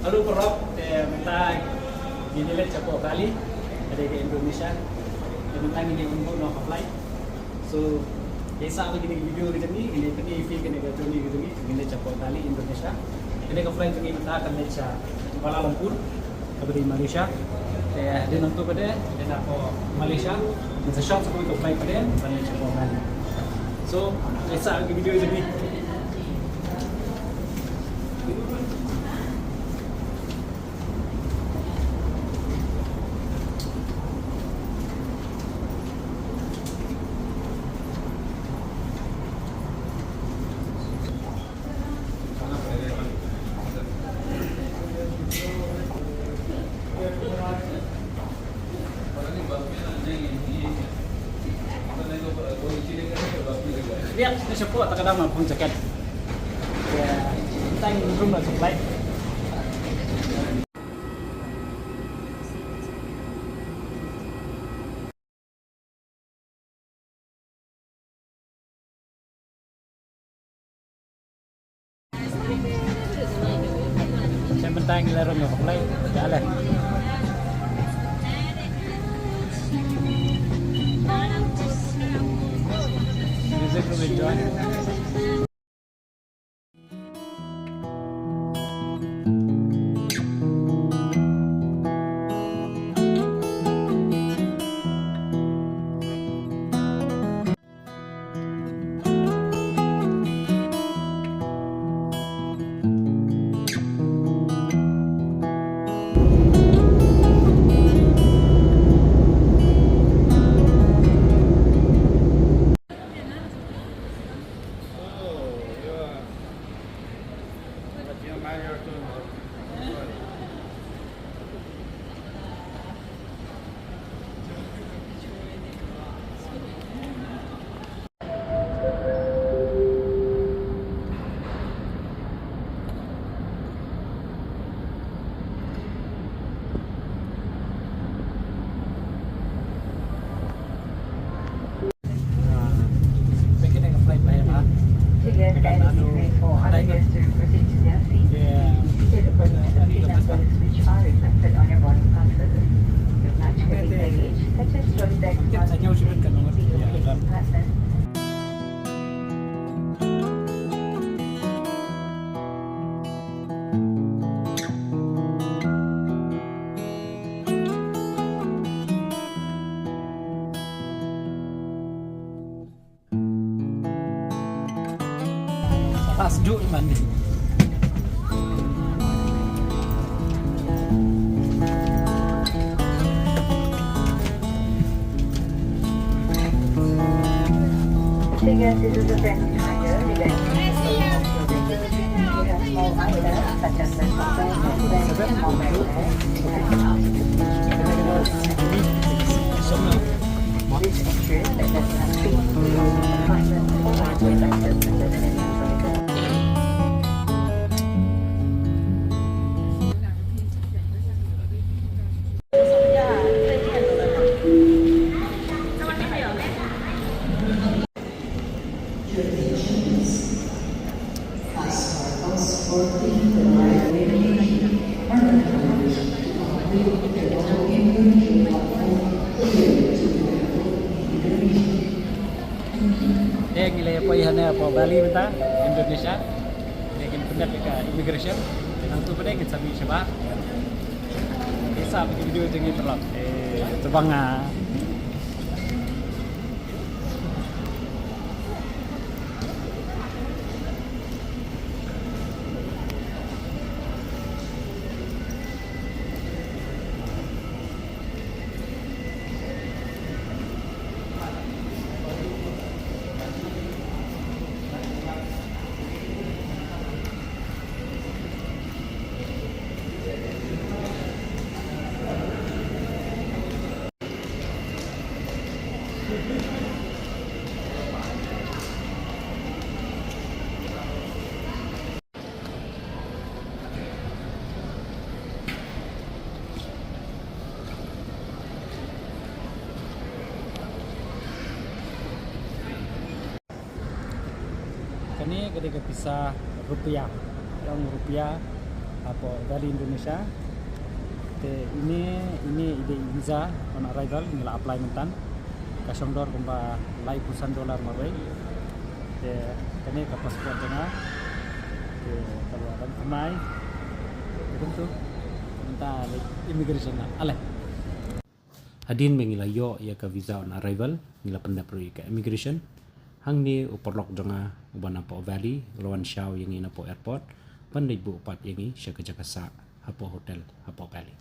Lalu perok minta gini lah capo kali ada ke Indonesia. Minta gini untuk no apply. So Desa apa gini video gitu ni, ini fee kena kerja ni gitu ni, gini capo kali Indonesia. Ini ke flight ini minta akan leca Kuala Lumpur ke Malaysia. Dia nanti pada dia nak ke Malaysia. Masa shop sebelum ke flight pada balik capo kali. So Desa video gitu ni. Lihat, ini siapa tak kadang pun jaket. Kita ingin room lah supply. Saya bentang nilai room lah supply, jalan. Music room enjoy. Sejuk mandi. Because this is a friendly reminder regarding small items such as the this ensures that does not speak to content or with access to the Dia nilai payahnya apa Bali minta Indonesia. Dia kan pendat ke immigration. Dan tu pada kita sabi siapa. Bisa bikin video dengan terlap. Terbang ah. Ini ketika pisah rupiah, yang rupiah apa dari Indonesia. Ini ide visa on arrival nila apply mentan kasong dor kumba lai pusan dolar marway kani ka passport jana kalau orang kemai itu minta immigration na ale hadin mengila yo ya ka visa on arrival nila pendapuri ka immigration hang ni uporlok janga ubana po valley lawan shaw yang ina po airport pandai bu upat yang siya ka jakasa hapo hotel hapo valley.